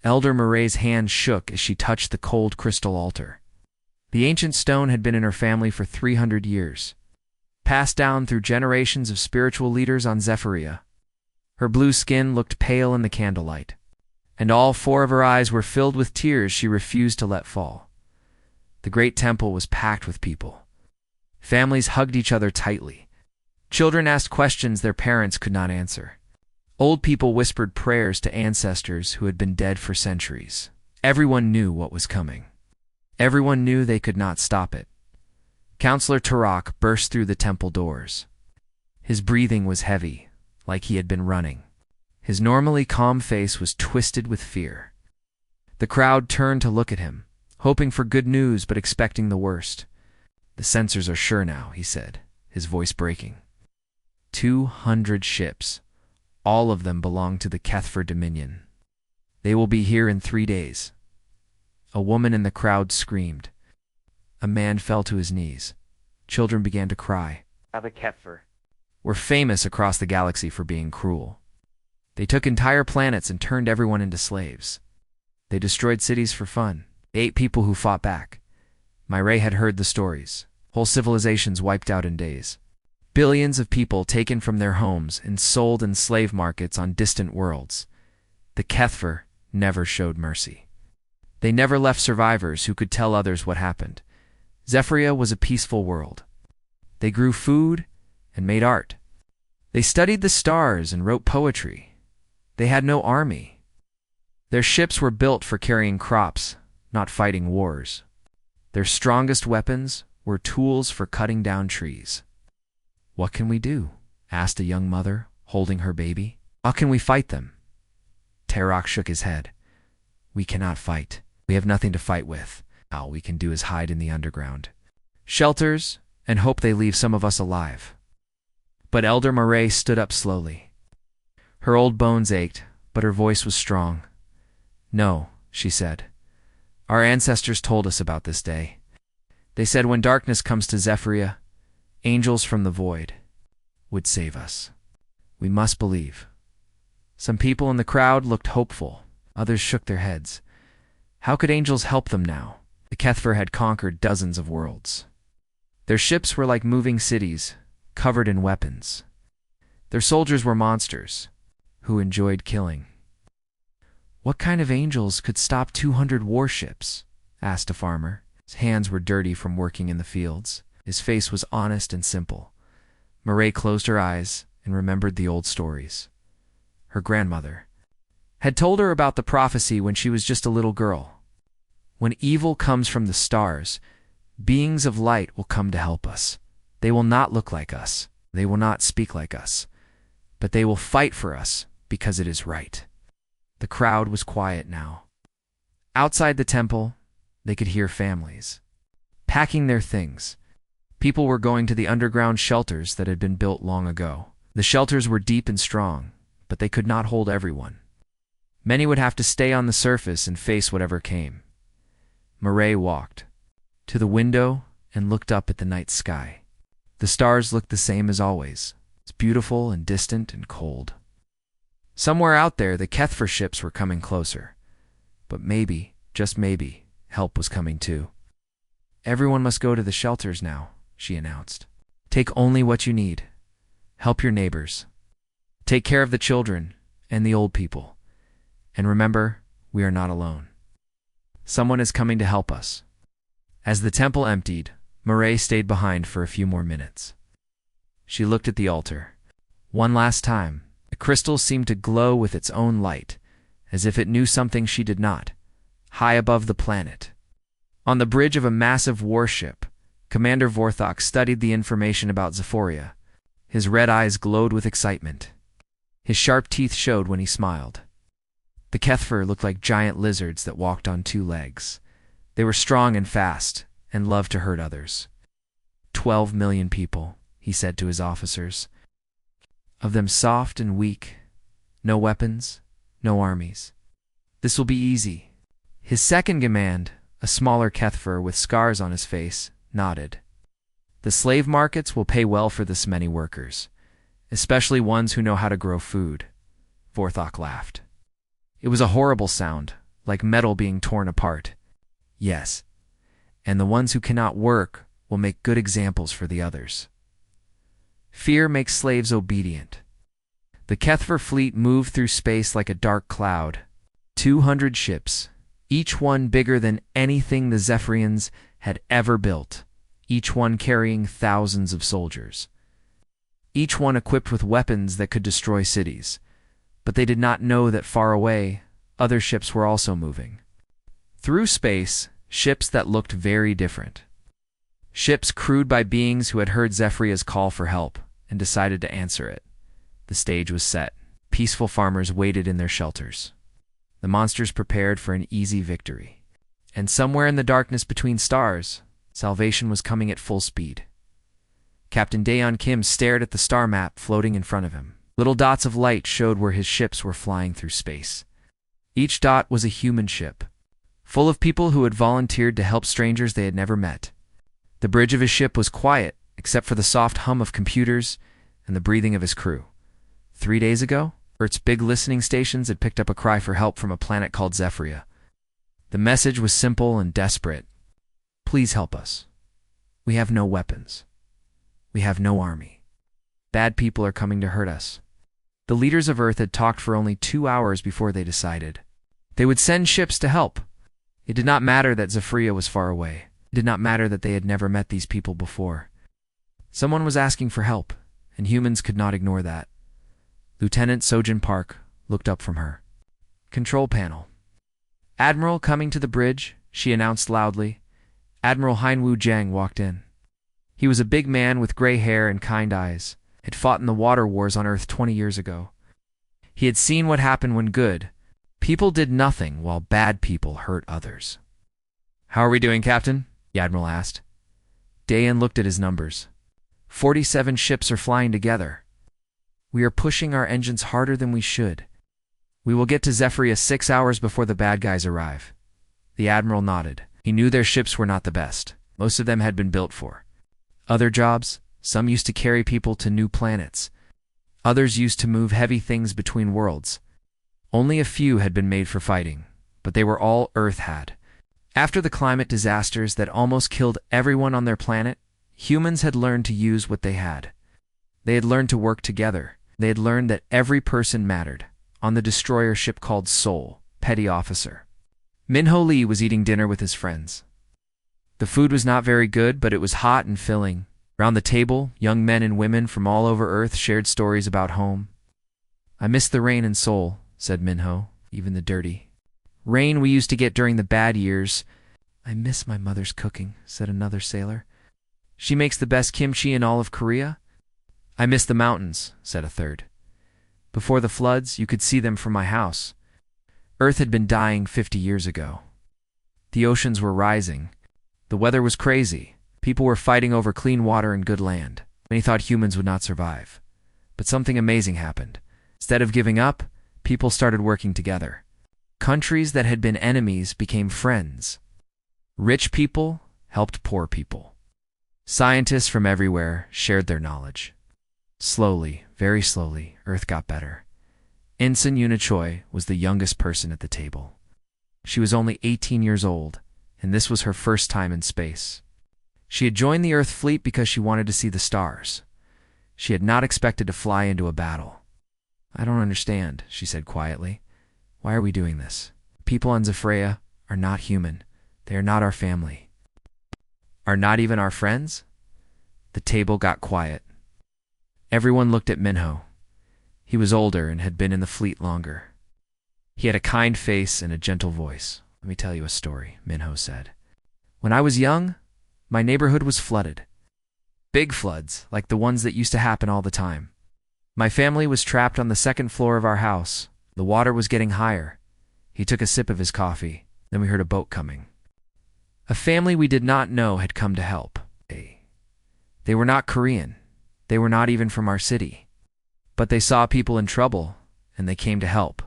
Elder Murray's hand shook as she touched the cold crystal altar. The ancient stone had been in her family for 300 years, passed down through generations of spiritual leaders on Zephyria. Her blue skin looked pale in the candlelight, and all 4 of her eyes were filled with tears she refused to let fall. The great temple was packed with people. Families hugged each other tightly. Children asked questions their parents could not answer. Old people whispered prayers to ancestors who had been dead for centuries. Everyone knew what was coming. Everyone knew they could not stop it. Counselor Turok burst through the temple doors. His breathing was heavy, like he had been running. His normally calm face was twisted with fear. The crowd turned to look at him, hoping for good news but expecting the worst. "The censors are sure now," he said, his voice breaking. 200 ships. All of them belong to the Kethfer Dominion. They will be here in 3 days. A woman in the crowd screamed. A man fell to his knees. Children began to cry. The Kethfer were famous across the galaxy for being cruel. They took entire planets and turned everyone into slaves. They destroyed cities for fun. They ate people who fought back. Murray had heard the stories. Whole civilizations wiped out in days. Billions of people taken from their homes and sold in slave markets on distant worlds. The Kethfer never showed mercy. They never left survivors who could tell others what happened. Zephyria was a peaceful world. They grew food and made art. They studied the stars and wrote poetry. They had no army. Their ships were built for carrying crops, not fighting wars. Their strongest weapons were tools for cutting down trees. "What can we do?" asked a young mother, holding her baby. "How can we fight them?" Turok shook his head. "We cannot fight. We have nothing to fight with. All we can do is hide in the underground. Shelters, and hope they leave some of us alive." But Elder Murray stood up slowly. Her old bones ached, but her voice was strong. "No," she said. "Our ancestors told us about this day. They said when darkness comes to Zephyria, angels from the void would save us. We must believe." Some people in the crowd looked hopeful. Others shook their heads. How could angels help them now? The Kethfer had conquered dozens of worlds. Their ships were like moving cities, covered in weapons. Their soldiers were monsters, who enjoyed killing. "What kind of angels could stop 200 warships?" asked a farmer. His hands were dirty from working in the fields. His face was honest and simple. Murray closed her eyes and remembered the old stories. Her grandmother had told her about the prophecy when she was just a little girl. When evil comes from the stars, beings of light will come to help us. They will not look like us. They will not speak like us. But they will fight for us because it is right. The crowd was quiet now. Outside the temple, they could hear families packing their things. People were going to the underground shelters that had been built long ago. The shelters were deep and strong, but they could not hold everyone. Many would have to stay on the surface and face whatever came. Murray walked to the window and looked up at the night sky. The stars looked the same as always. It's beautiful and distant and cold. Somewhere out there, the Kethfer ships were coming closer. But maybe, just maybe, help was coming too. "Everyone must go to the shelters now," she announced. "Take only what you need. Help your neighbors. Take care of the children and the old people. And remember, we are not alone. Someone is coming to help us." As the temple emptied, Murray stayed behind for a few more minutes. She looked at the altar. One last time, the crystal seemed to glow with its own light, as if it knew something she did not. High above the planet, on the bridge of a massive warship, Commander Vorthok studied the information about Zephyria. His red eyes glowed with excitement. His sharp teeth showed when he smiled. The Kethfer looked like giant lizards that walked on 2 legs. They were strong and fast, and loved to hurt others. 12 million people, he said to his officers. Of them soft and weak, no weapons, no armies. This will be easy. His second command, a smaller Kethfer with scars on his face, nodded. The slave markets will pay well for this many workers, especially ones who know how to grow food. Vorthok laughed. It was a horrible sound, like metal being torn apart. Yes, and the ones who cannot work will make good examples for the others. Fear makes slaves obedient. The Kethver fleet moved through space like a dark cloud. 200 ships, each one bigger than anything the Zephyrians had ever built, each one carrying thousands of soldiers. Each one equipped with weapons that could destroy cities. But they did not know that far away, other ships were also moving. Through space, ships that looked very different. Ships crewed by beings who had heard Zephyria's call for help and decided to answer it. The stage was set. Peaceful farmers waited in their shelters. The monsters prepared for an easy victory. And somewhere in the darkness between stars, salvation was coming at full speed. Captain Daeon Kim stared at the star map floating in front of him. Little dots of light showed where his ships were flying through space. Each dot was a human ship, full of people who had volunteered to help strangers they had never met. The bridge of his ship was quiet, except for the soft hum of computers and the breathing of his crew. 3 days ago, Earth's big listening stations had picked up a cry for help from a planet called Zephyria. The message was simple and desperate. Please help us. We have no weapons. We have no army. Bad people are coming to hurt us. The leaders of Earth had talked for only 2 hours before they decided. They would send ships to help. It did not matter that Zephyria was far away. It did not matter that they had never met these people before. Someone was asking for help, and humans could not ignore that. Lieutenant Sojin Park looked up from her control panel. Admiral coming to the bridge, she announced loudly. Admiral Heinwu Jiang walked in. He was a big man with gray hair and kind eyes. Had fought in the water wars on Earth 20 years ago. He had seen what happened when good people did nothing while bad people hurt others. How are we doing, Captain? The Admiral asked. Dayan looked at his numbers. 47 ships are flying together. We are pushing our engines harder than we should. We will get to Zephyria 6 hours before the bad guys arrive. The Admiral nodded. He knew their ships were not the best. Most of them had been built for other jobs. Some used to carry people to new planets. Others used to move heavy things between worlds. Only a few had been made for fighting, but they were all Earth had. After the climate disasters that almost killed everyone on their planet, humans had learned to use what they had. They had learned to work together. They had learned that every person mattered. On the destroyer ship called Seoul, Petty Officer Minho Lee was eating dinner with his friends. The food was not very good, but it was hot and filling. Around the table, young men and women from all over Earth shared stories about home. I miss the rain in Seoul, said Minho, even the dirty rain we used to get during the bad years. I miss my mother's cooking, said another sailor. She makes the best kimchi in all of Korea. I miss the mountains, said a third. Before the floods, you could see them from my house. Earth had been dying 50 years ago. The oceans were rising. The weather was crazy. People were fighting over clean water and good land. Many thought humans would not survive. But something amazing happened. Instead of giving up, people started working together. Countries that had been enemies became friends. Rich people helped poor people. Scientists from everywhere shared their knowledge. Slowly, very slowly, Earth got better. Ensign Yuna Choi was the youngest person at the table. She was only 18 years old, and this was her first time in space. She had joined the Earth fleet because she wanted to see the stars. She had not expected to fly into a battle. I don't understand, she said quietly. Why are we doing this? People on Zephyria are not human. They are not our family. Are not even our friends? The table got quiet. Everyone looked at Minho. He was older and had been in the fleet longer. He had a kind face and a gentle voice. Let me tell you a story, Minho said. When I was young, my neighborhood was flooded. Big floods, like the ones that used to happen all the time. My family was trapped on the second floor of our house. The water was getting higher. He took a sip of his coffee. Then we heard a boat coming. A family we did not know had come to help. They were not Korean. They were not even from our city. But they saw people in trouble, and they came to help.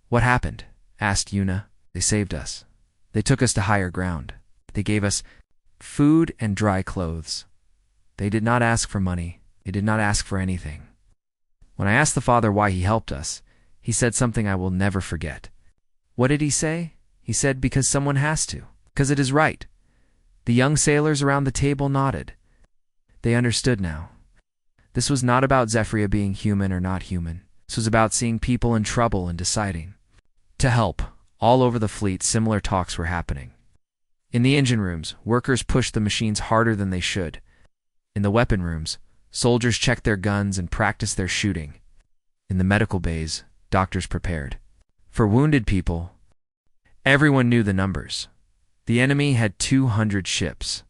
What happened? Asked Yuna. They saved us. They took us to higher ground. They gave us food and dry clothes. They did not ask for money. They did not ask for anything. When I asked the father why he helped us, he said something I will never forget. What did he say? He said, because someone has to. Because it is right. The young sailors around the table nodded. They understood now. This was not about Zephyria being human or not human. This was about seeing people in trouble and deciding to help. All over the fleet, similar talks were happening. In the engine rooms, workers pushed the machines harder than they should. In the weapon rooms, soldiers checked their guns and practiced their shooting. In the medical bays, doctors prepared. For wounded people, everyone knew the numbers. The enemy had 200 ships.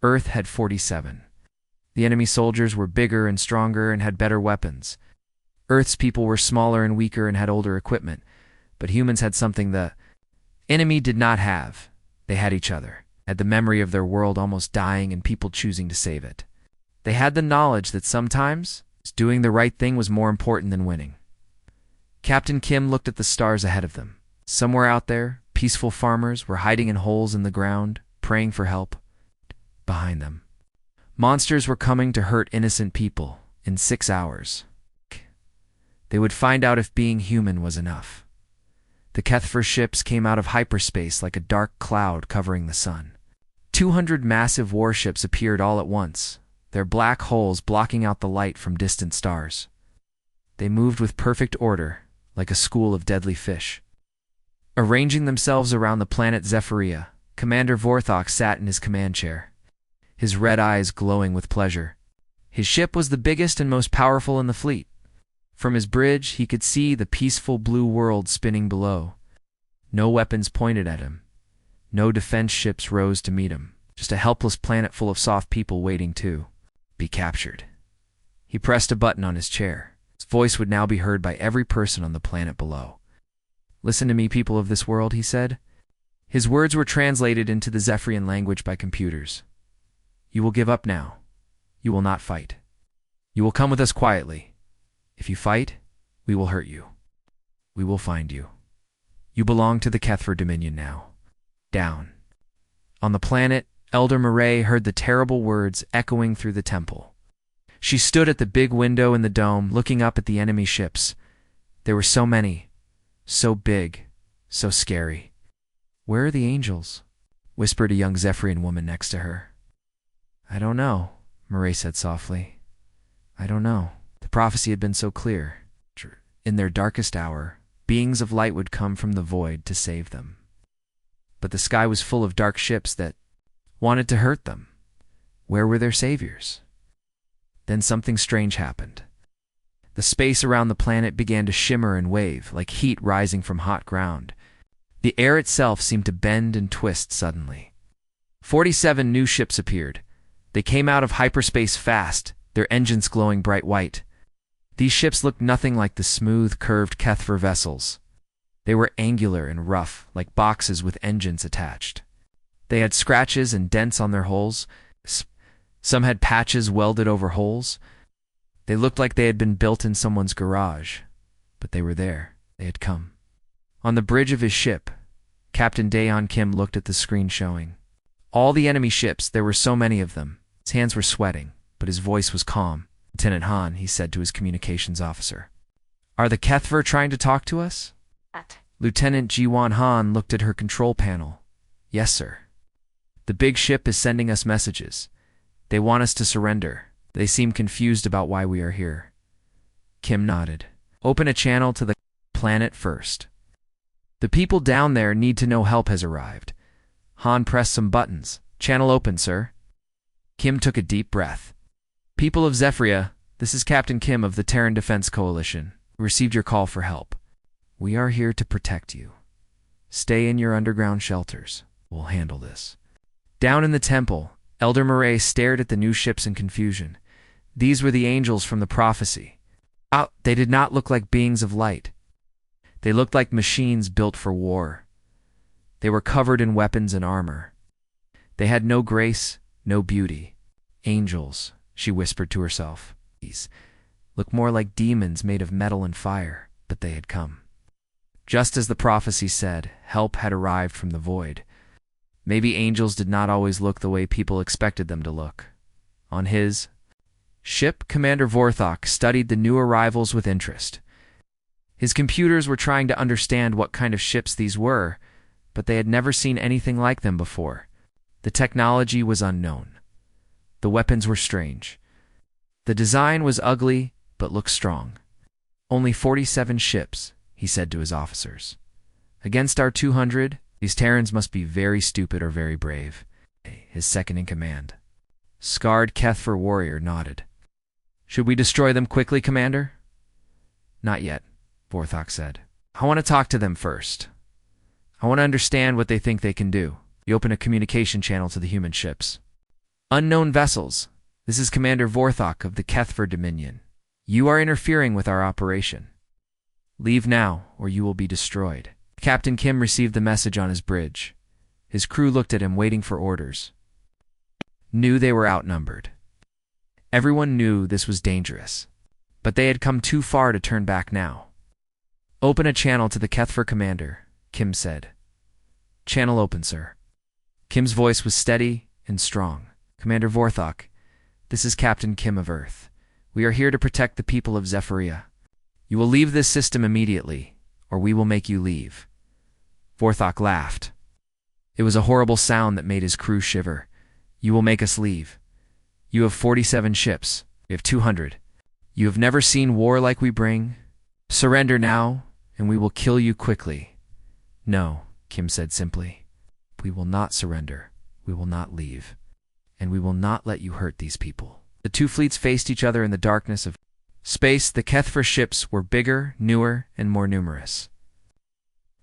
Earth had 47. The enemy soldiers were bigger and stronger and had better weapons. Earth's people were smaller and weaker and had older equipment, but humans had something the enemy did not have. They had each other, had the memory of their world almost dying and people choosing to save it. They had the knowledge that sometimes doing the right thing was more important than winning. Captain Kim looked at the stars ahead of them. Somewhere out there, peaceful farmers were hiding in holes in the ground, praying for help. Behind them, monsters were coming to hurt innocent people in 6 hours. They would find out if being human was enough. The Kethfer ships came out of hyperspace like a dark cloud covering the sun. 200 massive warships appeared all at once, their black holes blocking out the light from distant stars. They moved with perfect order, like a school of deadly fish. Arranging themselves around the planet Zephyria, Commander Vorthok sat in his command chair, his red eyes glowing with pleasure. His ship was the biggest and most powerful in the fleet. From his bridge, he could see the peaceful blue world spinning below. No weapons pointed at him. No defense ships rose to meet him. Just a helpless planet full of soft people waiting to be captured. He pressed a button on his chair. His voice would now be heard by every person on the planet below. "Listen to me, people of this world," he said. His words were translated into the Zephyrian language by computers. "You will give up now. You will not fight. You will come with us quietly. If you fight, we will hurt you. We will find you. You belong to the Kethfer Dominion now. Down." On the planet, Elder Murray heard the terrible words echoing through the temple. She stood at the big window in the dome, looking up at the enemy ships. There were so many, so big, so scary. "Where are the angels?" whispered a young Zephyrian woman next to her. "I don't know," Murray said softly. "I don't know." The prophecy had been so clear. In their darkest hour, beings of light would come from the void to save them. But the sky was full of dark ships that wanted to hurt them. Where were their saviors? Then something strange happened. The space around the planet began to shimmer and wave, like heat rising from hot ground. The air itself seemed to bend and twist suddenly. 47 new ships appeared. They came out of hyperspace fast, their engines glowing bright white. These ships looked nothing like the smooth, curved Kethfer vessels. They were angular and rough, like boxes with engines attached. They had scratches and dents on their hulls. Some had patches welded over holes. They looked like they had been built in someone's garage. But they were there. They had come. On the bridge of his ship, Captain Daeon Kim looked at the screen showing all the enemy ships. There were so many of them. His hands were sweating, but his voice was calm. "Lieutenant Han," he said to his communications officer, "are the Kethfer trying to talk to us?" Lieutenant Jiwon Han looked at her control panel. "Yes, sir. The big ship is sending us messages. They want us to surrender. They seem confused about why we are here." Kim nodded. "Open a channel to the planet first. The people down there need to know help has arrived." Han pressed some buttons. "Channel open, sir." Kim took a deep breath. "People of Zephyria, this is Captain Kim of the Terran Defense Coalition. We received your call for help. We are here to protect you. Stay in your underground shelters. We'll handle this." Down in the temple, Elder Murray stared at the new ships in confusion. These were the angels from the prophecy. They did not look like beings of light. They looked like machines built for war. They were covered in weapons and armor. They had no grace, no beauty. Angels, she whispered to herself. These look more like demons made of metal and fire, but they had come. Just as the prophecy said, help had arrived from the void. Maybe angels did not always look the way people expected them to look. On his ship, Commander Vorthok studied the new arrivals with interest. His computers were trying to understand what kind of ships these were, but they had never seen anything like them before. The technology was unknown. The weapons were strange. The design was ugly, but looked strong. "Only 47 ships," he said to his officers. "Against our 200, these Terrans must be very stupid or very brave." His second-in-command, scarred Kethfer warrior, nodded. "Should we destroy them quickly, Commander?" "Not yet," Vorthok said. "I want to talk to them first. I want to understand what they think they can do." He opened a communication channel to the human ships. "Unknown vessels. This is Commander Vorthok of the Kethfer Dominion. You are interfering with our operation. Leave now, or you will be destroyed." Captain Kim received the message on his bridge. His crew looked at him, waiting for orders. Knew they were outnumbered. Everyone knew this was dangerous, but they had come too far to turn back now. "Open a channel to the Kethfer commander," Kim said. "Channel open, sir." Kim's voice was steady and strong. "Commander Vorthok, this is Captain Kim of Earth. We are here to protect the people of Zephyria. You will leave this system immediately, or we will make you leave." Vorthok laughed. It was a horrible sound that made his crew shiver. "You will make us leave. You have 47 ships. We have 200. You have never seen war like we bring. Surrender now, and we will kill you quickly." "No," Kim said simply. "We will not surrender. We will not leave. And we will not let you hurt these people." The two fleets faced each other in the darkness of space. The Kethfer ships were bigger, newer, and more numerous.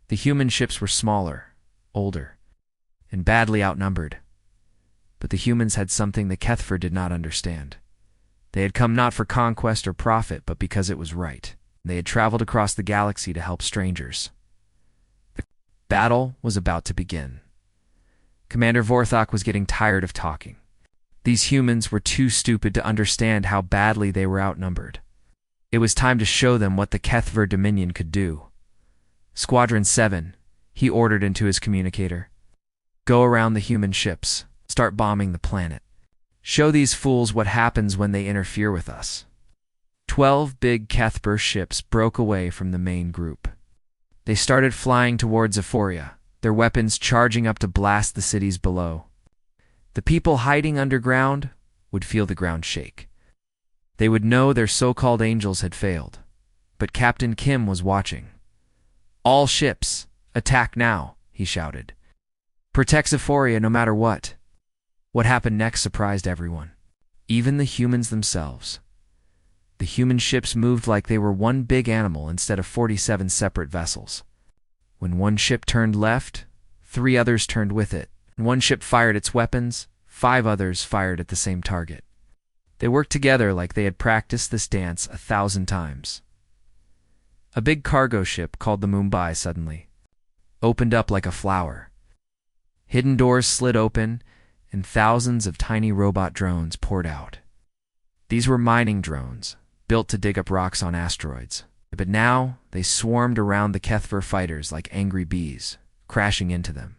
The human ships were smaller, older, and badly outnumbered. But the humans had something the Kethfer did not understand. They had come not for conquest or profit, but because it was right. They had traveled across the galaxy to help strangers. The battle was about to begin. Commander Vorthok was getting tired of talking. These humans were too stupid to understand how badly they were outnumbered. It was time to show them what the Kethver Dominion could do. "Squadron 7, he ordered into his communicator. "Go around the human ships. Start bombing the planet. Show these fools what happens when they interfere with us." 12 big Kethver ships broke away from the main group. They started flying toward Zephyria, their weapons charging up to blast the cities below. The people hiding underground would feel the ground shake. They would know their so-called angels had failed. But Captain Kim was watching. "All ships, attack now," he shouted. "Protect Zephyria no matter what." What happened next surprised everyone, even the humans themselves. The human ships moved like they were one big animal instead of 47 separate vessels. When one ship turned left, 3 others turned with it. When one ship fired its weapons, 5 others fired at the same target. They worked together like they had practiced this dance 1,000 times. A big cargo ship called the Mumbai suddenly opened up like a flower. Hidden doors slid open, and thousands of tiny robot drones poured out. These were mining drones, built to dig up rocks on asteroids. But now they swarmed around the Kethver fighters like angry bees, crashing into them.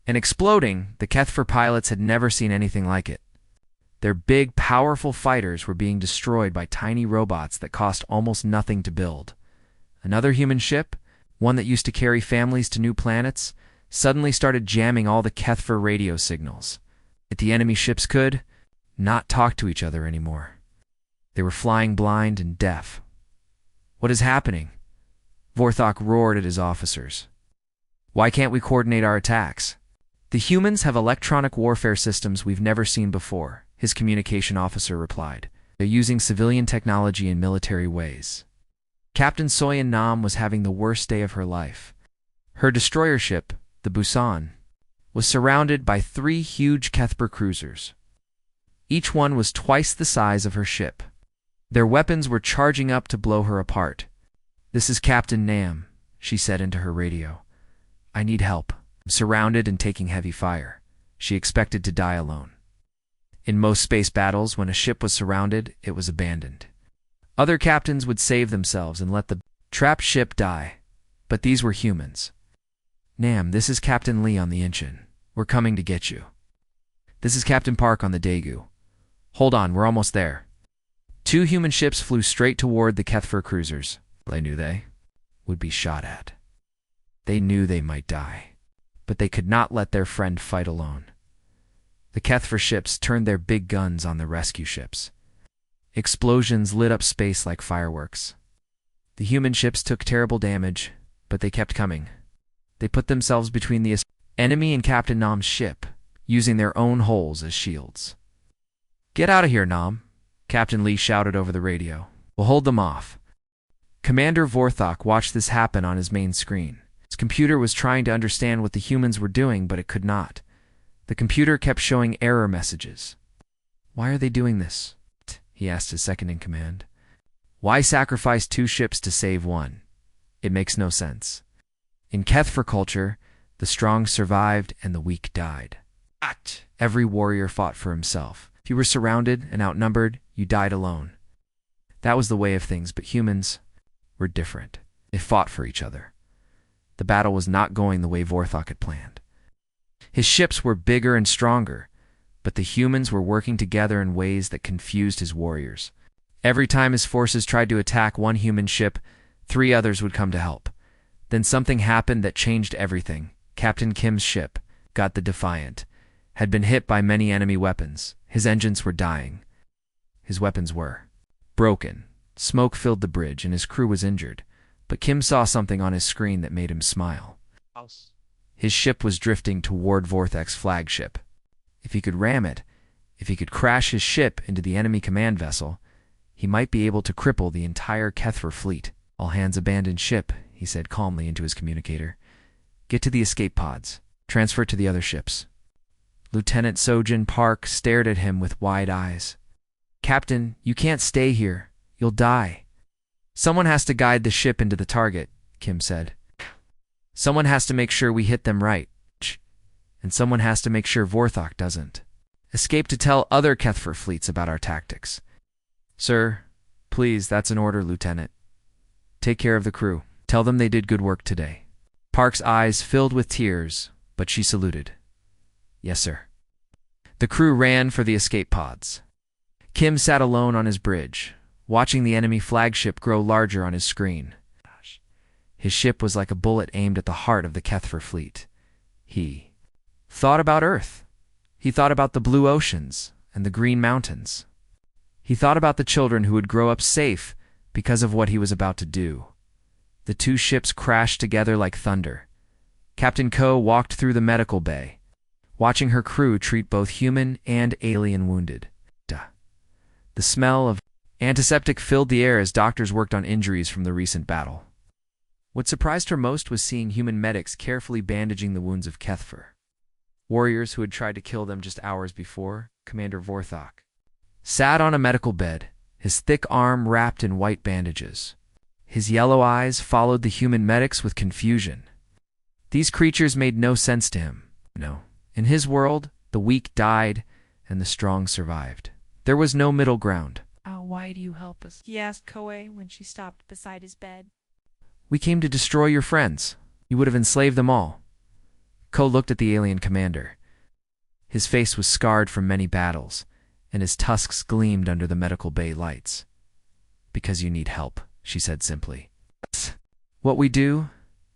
And exploding, the Kethver pilots had never seen anything like it. Their big, powerful fighters were being destroyed by tiny robots that cost almost nothing to build. Another human ship, one that used to carry families to new planets, suddenly started jamming all the Kethver radio signals. Yet the enemy ships could not talk to each other anymore. They were flying blind and deaf. "What is happening?" Vorthok roared at his officers. "Why can't we coordinate our attacks?" "The humans have electronic warfare systems we've never seen before," his communication officer replied. "They're using civilian technology in military ways." Captain Soyan Nam was having the worst day of her life. Her destroyer ship, the Busan, was surrounded by 3 huge Kethver cruisers. Each one was twice the size of her ship. Their weapons were charging up to blow her apart. "This is Captain Nam," she said into her radio. "I need help. I'm surrounded and taking heavy fire." She expected to die alone. In most space battles, when a ship was surrounded, it was abandoned. Other captains would save themselves and let the trapped ship die. But these were humans. "Nam, this is Captain Lee on the Incheon. We're coming to get you." "This is Captain Park on the Daegu. Hold on, we're almost there." 2 human ships flew straight toward the Kethver cruisers. Knew they? would be shot at. They knew they might die, but they could not let their friend fight alone. The Kethfer ships turned their big guns on the rescue ships. Explosions lit up space like fireworks. The human ships took terrible damage, but they kept coming. They put themselves between the enemy and Captain Nom's ship, using their own holes as shields. "Get out of here, Nom," Captain Lee shouted over the radio. "We'll hold them off." Commander Vorthok watched this happen on his main screen. His computer was trying to understand what the humans were doing, but it could not. The computer kept showing error messages. "Why are they doing this?" he asked his second-in-command. "Why sacrifice 2 ships to save 1? It makes no sense. In Kethfer culture, the strong survived and the weak died. Every warrior fought for himself. If you were surrounded and outnumbered, you died alone. That was the way of things, but humans were different. They fought for each other. The battle was not going the way Vorthok had planned. His ships were bigger and stronger, but the humans were working together in ways that confused his warriors. Every time his forces tried to attack one human ship, 3 others would come to help. Then something happened that changed everything. Captain Kim's ship, got the Defiant, had been hit by many enemy weapons. His engines were dying. His weapons were broken. Smoke filled the bridge and his crew was injured, but Kim saw something on his screen that made him smile. His ship was drifting toward Vorthok's flagship. If he could ram it, if he could crash his ship into the enemy command vessel, he might be able to cripple the entire Kethfer fleet. "All hands abandon ship," he said calmly into his communicator. "Get to the escape pods. Transfer to the other ships." Lieutenant Sojin Park stared at him with wide eyes. "Captain, you can't stay here. You'll die." "Someone has to guide the ship into the target," Kim said. "Someone has to make sure we hit them right. And someone has to make sure Vorthok doesn't. Escape to tell other Kethfer fleets about our tactics." "Sir, please, that's an order, Lieutenant. Take care of the crew. Tell them they did good work today." Park's eyes filled with tears, but she saluted. "Yes, sir." The crew ran for the escape pods. Kim sat alone on his bridge, watching the enemy flagship grow larger on his screen. His ship was like a bullet aimed at the heart of the Kethfer fleet. He thought about Earth. He thought about the blue oceans and the green mountains. He thought about the children who would grow up safe because of what he was about to do. The 2 ships crashed together like thunder. Captain Ko walked through the medical bay, watching her crew treat both human and alien wounded. The smell of antiseptic filled the air as doctors worked on injuries from the recent battle. What surprised her most was seeing human medics carefully bandaging the wounds of Kethfer. Warriors who had tried to kill them just hours before, Commander Vorthok sat on a medical bed, his thick arm wrapped in white bandages. His yellow eyes followed the human medics with confusion. These creatures made no sense to him. No. In his world, the weak died and the strong survived. There was no middle ground. Why do you help us?" he asked Koei when she stopped beside his bed. "We came to destroy your friends. You would have enslaved them all." Ko looked at the alien commander. His face was scarred from many battles, and his tusks gleamed under the medical bay lights. "Because you need help," she said simply. "What we do?"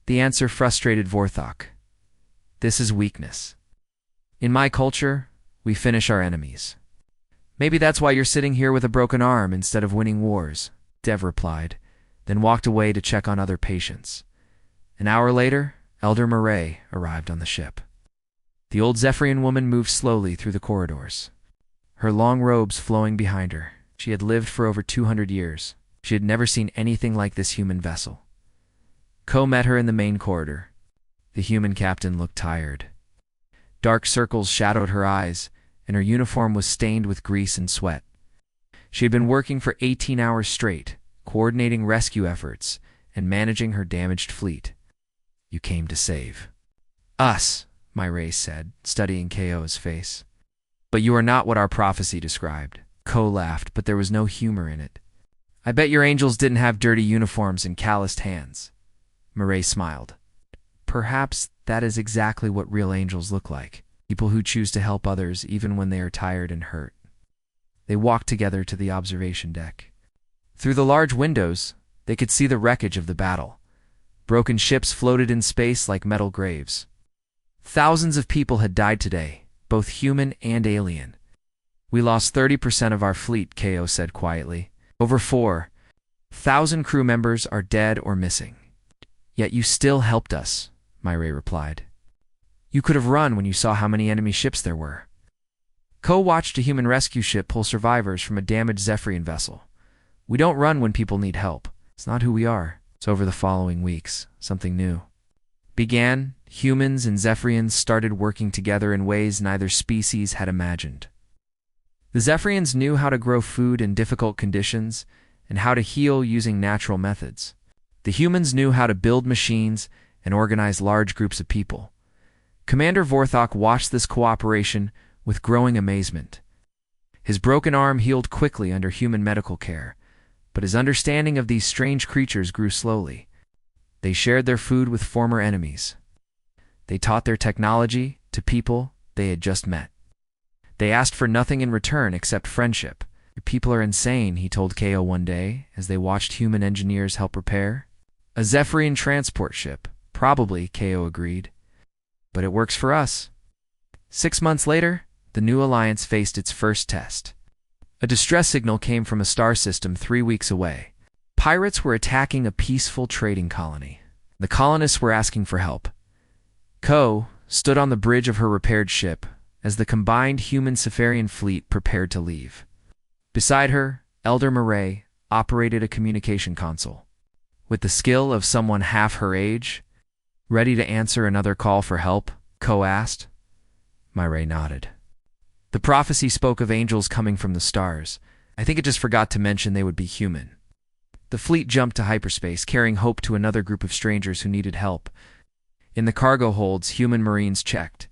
The answer frustrated Vorthok. "This is weakness. In my culture, we finish our enemies." "Maybe that's why you're sitting here with a broken arm instead of winning wars," Dev replied, then walked away to check on other patients. An hour later, Elder Murray arrived on the ship. The old Zephyrian woman moved slowly through the corridors, her long robes flowing behind her. She had lived for over 200 years. She had never seen anything like this human vessel. Ko met her in the main corridor. The human captain looked tired. Dark circles shadowed her eyes, and her uniform was stained with grease and sweat. She had been working for 18 hours straight, coordinating rescue efforts and managing her damaged fleet. "You came to save us," Myrei said, studying Ko's face. "But you are not what our prophecy described." Ko laughed, but there was no humor in it. "I bet your angels didn't have dirty uniforms and calloused hands." Myrei smiled. "Perhaps that is exactly what real angels look like. People who choose to help others even when they are tired and hurt." They walked together to the observation deck. Through the large windows, they could see the wreckage of the battle. Broken ships floated in space like metal graves. Thousands of people had died today, both human and alien. We lost 30% of our fleet, Ko said quietly. Over 4,000 crew members are dead or missing. Yet you still helped us, Myray replied. You could have run when you saw how many enemy ships there were. Ko watched a human rescue ship pull survivors from a damaged Zephyrian vessel. We don't run when people need help. It's not who we are. So over the following weeks, something new began. Humans and Zephyrians started working together in ways neither species had imagined. The Zephyrians knew how to grow food in difficult conditions and how to heal using natural methods. The humans knew how to build machines and organize large groups of people. Commander Vorthok watched this cooperation with growing amazement. His broken arm healed quickly under human medical care, but his understanding of these strange creatures grew slowly. They shared their food with former enemies. They taught their technology to people they had just met. They asked for nothing in return except friendship. Your people are insane, he told Ko one day as they watched human engineers help repair. A Zephyrian transport ship, probably, Ko agreed. But it works for us. 6 months later, the new alliance faced its first test. A distress signal came from a star system 3 weeks away. Pirates were attacking a peaceful trading colony. The colonists were asking for help. Ko stood on the bridge of her repaired ship as the combined human-Zephyrian fleet prepared to leave. Beside her, Elder Murray operated a communication console. With the skill of someone half her age, ready to answer another call for help, Ko asked. Murray nodded. The prophecy spoke of angels coming from the stars. I think it just forgot to mention they would be human. The fleet jumped to hyperspace, carrying hope to another group of strangers who needed help. In the cargo holds, human marines checked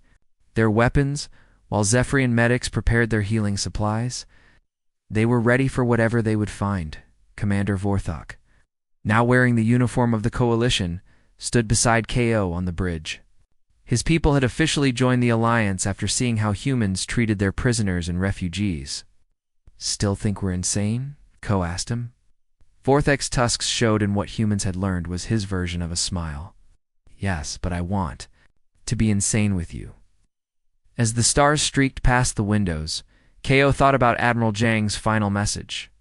their weapons, while Zephyrian medics prepared their healing supplies. They were ready for whatever they would find. Commander Vorthok, now wearing the uniform of the Coalition, stood beside Ko on the bridge. His people had officially joined the alliance after seeing how humans treated their prisoners and refugees. Still think we're insane? Ko asked him. Vorthok's tusks showed in what humans had learned was his version of a smile. Yes, but I want to be insane with you. As the stars streaked past the windows, Ko thought about Admiral Zhang's final message.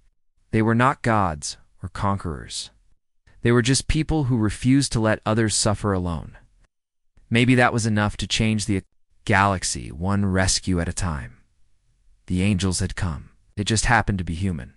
They were not gods or conquerors. They were just people who refused to let others suffer alone. Maybe that was enough to change the galaxy, one rescue at a time. The angels had come. They just happened to be human.